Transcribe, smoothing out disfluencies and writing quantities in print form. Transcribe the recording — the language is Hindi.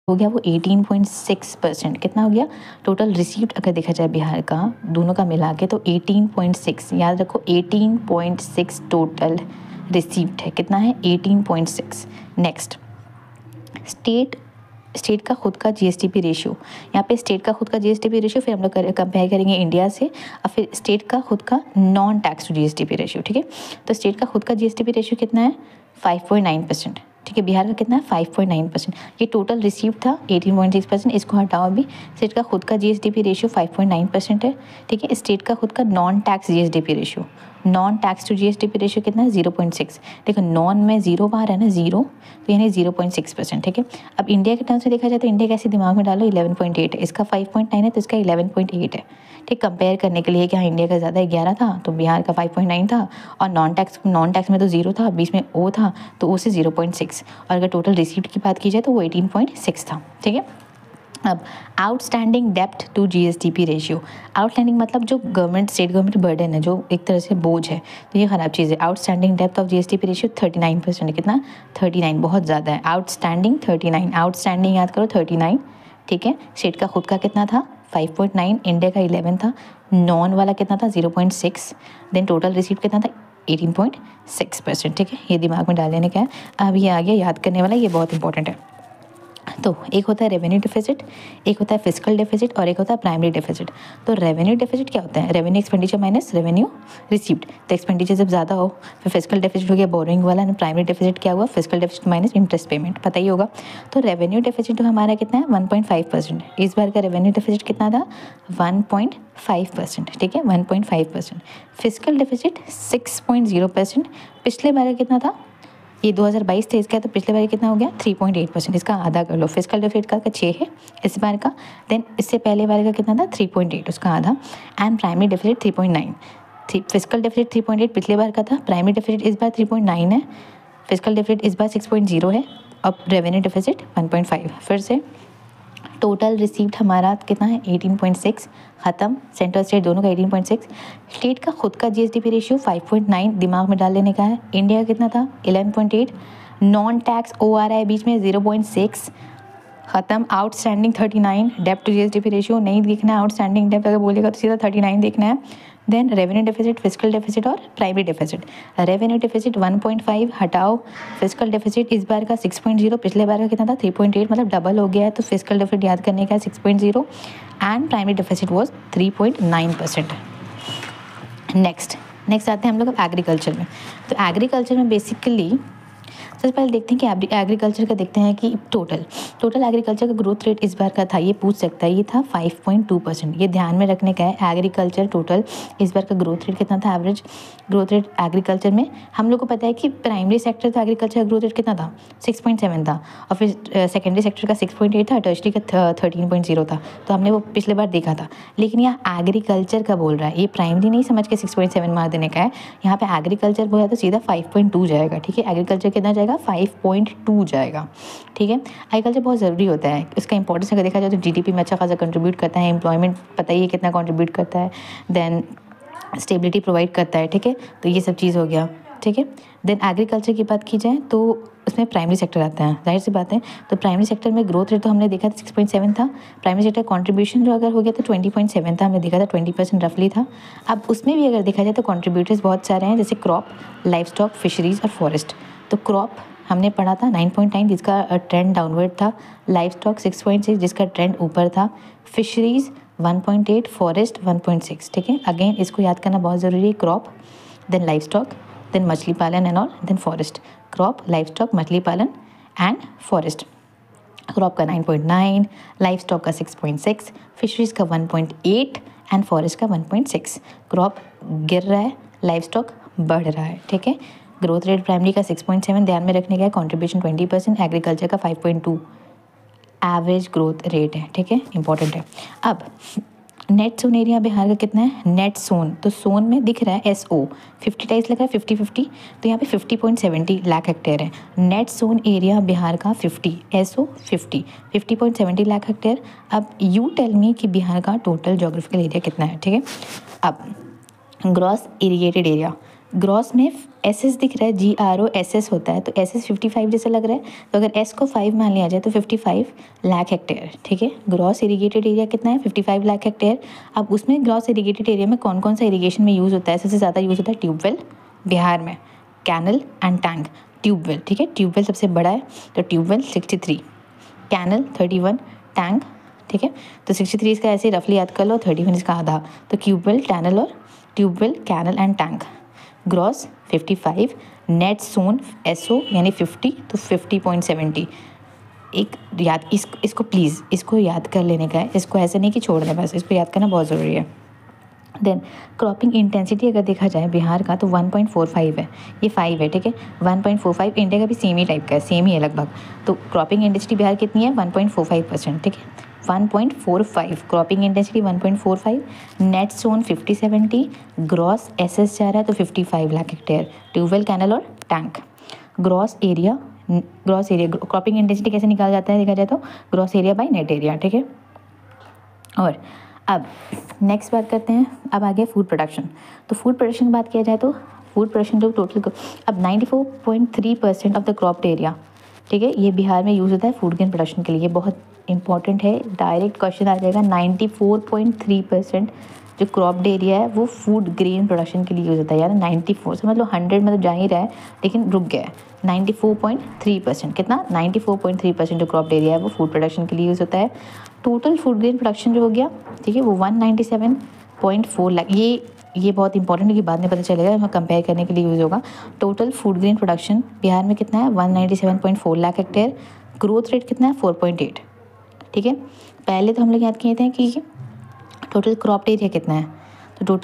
हो गया वो 18.6%। कितना हो गया टोटल रिसीव्ड अगर देखा जाए बिहार का दोनों का मिला के तो 18.6, याद रखो 18.6 टोटल रिसीव्ड है। कितना है 18.6। नेक्स्ट स्टेट का खुद का जीएसडीपी रेशियो, यहाँ पे स्टेट का खुद का जीएसडीपी रेशियो, फिर हम लोग कंपेयर करेंगे इंडिया से, और फिर स्टेट का खुद का non tax to GSDP ratio. ठीक है, तो स्टेट का खुद का जीएसडीपी रेशियो कितना है 5.9%। ठीक है, बिहार का कितना है 5.9%। ये टोटल रिसीव था 18.6%, इसको हटाओ अभी। स्टेट का खुद का जीएसडीपी रेशियो 5.9% है। ठीक है, स्टेट का खुद का non tax GSDP ratio, non tax to GSDP ratio कितना है 0.6। देखो नॉन में जीरो बाहर है ना, जीरो, तो यानी 0.6%। ठीक है, अब इंडिया के टर्म से देखा जाए तो इंडिया कैसे दिमाग में डालो 11.8 है, इसका 5.9 है तो इसका 11.8 है। ठीक, कंपेयर करने के लिए कि हाँ इंडिया का ज़्यादा 11 था तो बिहार का 5.9 था, और नॉन टैक्स में तो जीरो था, बीच में ओ था तो ओ से 0.6, और अगर टोटल रिसीप्ट की बात की जाए तो वो 18.6 था। ठीक है, अब आउटस्टैंडिंग डेप्ट टू जीएसडीपी रेशियो, आउटस्टैंडिंग मतलब जो गवर्नमेंट स्टेट गवर्नमेंट बर्डन है, जो एक तरह से बोझ है, तो ये ख़राब चीज़ है। आउटस्टैंडिंग डेप्ट ऑफ जीएसडीपी रेशियो 39%। कितना 39, बहुत ज़्यादा है। आउटस्टैंडिंग 39, आउटस्टैंडिंग याद करो 39। ठीक है, स्टेट का खुद का कितना था 5.9, इंडिया का 11 था, नॉन वाला कितना था 0.6, देन टोटल रिसीप्ट कितना था 18.6%। ठीक है, ये दिमाग में डाल लेने का है। अब ये आ गया याद करने वाला, ये बहुत इंपॉर्टेंट है। तो एक होता है रेवेन्यू डिफिसिट, एक होता है फिस्कल डिफिसिट, और एक होता है प्राइमरी डिफिसिट। तो रेवेन्यू डिफिसिट क्या होता है, revenue expenditure minus revenue received. तो एक्सपेंडिचर जब ज़्यादा हो फिर फिस्कल डिफिसिट हो गया बोरिंग वाला, एंड प्राइमरी डिफिसिट क्या हुआ fiscal deficit minus interest payment, पता ही होगा। तो रेवेन्यू डिफिसिट हमारा कितना है 1.5%। इस बार का रेवेन्यू डिफिसिट कितना था 1.5%। ठीक है, 1.5%। Fiscal deficit 6.0%। पिछले बार का कितना था, ये 2022 थे, इसका तो पिछले बार कितना हो गया 3.8%। इसका आधा कर लो, फिस्कल डिफिसिट का 6 है इस बार का, देन इससे पहले बार का कितना था 3.8, उसका आधा, and primary deficit 3.9। Fiscal deficit 3.8 पिछले बार का था, प्राइमरी डिफिसिट इस बार 3.9 है, फिस्कल डिफिसिट इस बार 6.0 है, अब रेवेन्यू डिफिसिट 1.5। फिर से टोटल रिसीव्ड हमारा कितना है 18.6, ख़त्म, सेंट्रल स्टेट दोनों का 18.6। स्टेट का खुद का जीएसडीपी रेशियो 5.9 दिमाग में डाल लेने का है। इंडिया का कितना था 11.8, नॉन टैक्स ओ आ रहा है बीच में 0.6, ख़त्म। आउटस्टैंडिंग 39, डेप्ट टू जीएसडीपी रेशियो नहीं देखना है, आउटस्टैंडिंग डेप्ट अगर बोलेगा तो सीधा 39 देखना है। Then revenue deficit, fiscal deficit और प्राइमरी डिफिसिट। रेवेन्यू डिफिसिट 1.5 हटाओ, फिस्कल डिफिसिट इस बार का 6.0, पिछले बार का कितना था 3.8, मतलब डबल हो गया है, तो फिस्कल डिफिसिट याद करने का 6.0, and primary deficit was 3.9%। Next आते हैं हम लोग अब एग्रीकल्चर में। तो एग्रीकल्चर में बेसिकली सबसे पहले देखते हैं कि एग्रीकल्चर का देखते हैं कि टोटल एग्रीकल्चर का ग्रोथ रेट इस बार का था, ये पूछ सकता है, ये था 5.2%। ये ध्यान में रखने का है। एग्रीकल्चर टोटल इस बार का ग्रोथ रेट कितना था, एवरेज ग्रोथ रेट एग्रीकल्चर में हम लोग को पता है कि प्राइमरी सेक्टर का एग्रीकल्चर ग्रोथ रेट कितना था 6.7 था, और फिर सेकेंडरी सेक्टर का 6.8 था, टर्शरी का 13.0 था, तो हमने वो पिछले बार देखा था। लेकिन यहाँ एग्रीकल्चर का बोल रहा है, ये प्राइमरी नहीं समझ के 6.7 मार देने का है, यहाँ पे एग्रीकल्चर बोला तो सीधा 5.2 जाएगा। ठीक है, एग्रीकल्चर कितना जाएगा 5.2 जाएगा। ठीक है, एग्रीकल्चर बहुत ज़रूरी होता है, उसका इंपॉर्टेंस अगर देखा जाए तो जीडीपी में अच्छा खासा कंट्रीब्यूट करता है, एम्प्लॉयमेंट पता ही है कितना कंट्रीब्यूट करता है, देन स्टेबिलिटी प्रोवाइड करता है। ठीक है, तो ये सब चीज़ हो गया। ठीक है, देन एग्रीकल्चर की बात की जाए तो उसमें प्राइमरी सेक्टर आता है, जाहिर सी बात है। तो प्राइमरी सेक्टर में ग्रोथ रेट तो हमने देखा था 6.7 था, प्राइमरी सेक्टर कंट्रीब्यूशन जो अगर हो गया तो 20.7 था, हमने देखा था 20% रफली था। अब उसमें भी अगर देखा जाए तो कंट्रीब्यूटर्स बहुत सारे हैं, जैसे क्रॉप, लाइफ स्टॉक, फिशरीज और फॉरेस्ट। तो क्रॉप हमने पढ़ा था 9.9 जिसका ट्रेंड डाउनवर्ड था, लाइफ स्टॉक 6.6 जिसका ट्रेंड ऊपर था, फिशरीज 1.8, फॉरेस्ट 1.6। ठीक है, अगेन इसको याद करना बहुत ज़रूरी है। Crop, then life stock, then मछली पालन and all, then forest. Crop, life stock, मछली पालन एंड फॉरेस्ट। क्रॉप का 9.9, लाइफ स्टॉक का 6.6, फिशरीज का 1.8 एंड फॉरेस्ट का 1.6। क्रॉप गिर रहा है, लाइफ स्टॉक बढ़ रहा है। ठीक है, ग्रोथ रेट प्राइमरी का 6.7 ध्यान में रखने का है, कॉन्ट्रीब्यूशन 20%, एग्रीकल्चर का 5.2 एवरेज ग्रोथ रेट है। ठीक है, इंपॉर्टेंट है। अब नेट सोन एरिया बिहार का कितना है, नेट सोन, तो सोन में दिख रहा है SO 50 टाइप्स लग रहा है 50-50, तो यहाँ पे 50.70 लाख हेक्टेयर है। नेट सोन एरिया बिहार का 50, SO 50.70 लाख हेक्टेयर। अब यू टेल मी कि बिहार का टोटल जोग्राफिकल एरिया कितना है। ठीक है, अब ग्रॉस इरिगेटेड एरिया, ग्रॉस में एस एस दिख रहा है, GROSS होता है, तो SS 55 जैसा लग रहा है, तो अगर S को 5 मान लिया जाए तो 55 लाख हेक्टेयर, ठीक है। ग्रॉस इरीगेटेड एरिया कितना है, 55 लाख हेक्टेयर। अब उसमें ग्रॉस इरीगेटेड एरिया में कौन कौन सा इरीगेशन में यूज़ होता है, सबसे ज़्यादा यूज़ होता है ट्यूबवेल बिहार में, कैनल एंड टैंक। ट्यूबवेल, ठीक है, ट्यूबवेल सबसे बड़ा है, तो ट्यूबवेल 63, कैनल 31, टैंक, ठीक है। तो 63 इसका ऐसे रफली याद कर लो, 31 इसका आधा, तो ट्यूबवेल, कैनल और tube well, canal and tank. Gross 55, net sown SO यानी 50, तो 50.70। एक याद इसको प्लीज़ इसको याद कर लेने का है, इसको ऐसे नहीं कि छोड़ दें, बस इसको याद करना बहुत ज़रूरी है। देन क्रॉपिंग इंटेंसिटी अगर देखा जाए बिहार का तो 1.45 है, ये 5 है, ठीक है। 1.45 इंडिया का भी सेम ही टाइप का है, सेम ही है लगभग। तो क्रॉपिंग इंटेंसिटी बिहार कितनी है, 1.45%, ठीक है। 1.45 cropping intensity 1.45, net sown 50-70, gross SS जा रहा है तो 55 लाख हेक्टेयर, ट्यूबवेल, कैनल और tank. Gross area cropping intensity कैसे निकाला जाता है देखा जाए तो gross area by net area, ठीक है। और अब नेक्स्ट बात करते हैं, अब आ गया फूड प्रोडक्शन। तो फूड प्रोडक्शन की बात किया जाए तो फूड प्रोडक्शन जो टोटल अब 94.3% ऑफ द क्रॉप्ड एरिया, ठीक है, ये बिहार में यूज़ होता है फूड ग्रेन प्रोडक्शन के लिए। ये बहुत इंपॉर्टेंट है, डायरेक्ट क्वेश्चन आ जाएगा। 94.3% जो क्रॉप्ड एरिया है वो फूड ग्रेन प्रोडक्शन के लिए यूज़ होता है, यार 94 से मतलब 100 मतलब जा ही रहा है लेकिन रुक गया है। 94.3%, कितना, 94.3% जो क्रॉप्ड एरिया है वो फूड प्रोडक्शन के लिए यूज़ होता है। टोटल फूड ग्रेन प्रोडक्शन जो हो गया, ठीक है, वो 197.4 लाख। ये बहुत इंपॉर्टेंट है कि बाद में पता चलेगा, हमें कंपेयर करने के लिए यूज़ होगा। Total food grain production Bihar में कितना है, 197.4 लाख हेक्टेयर। ग्रोथ रेट कितना है, 4.8, ठीक है। पहले तो हम लोग याद किए थे कि टोटल क्रॉप्ड एरिया कितना है, तो टोटल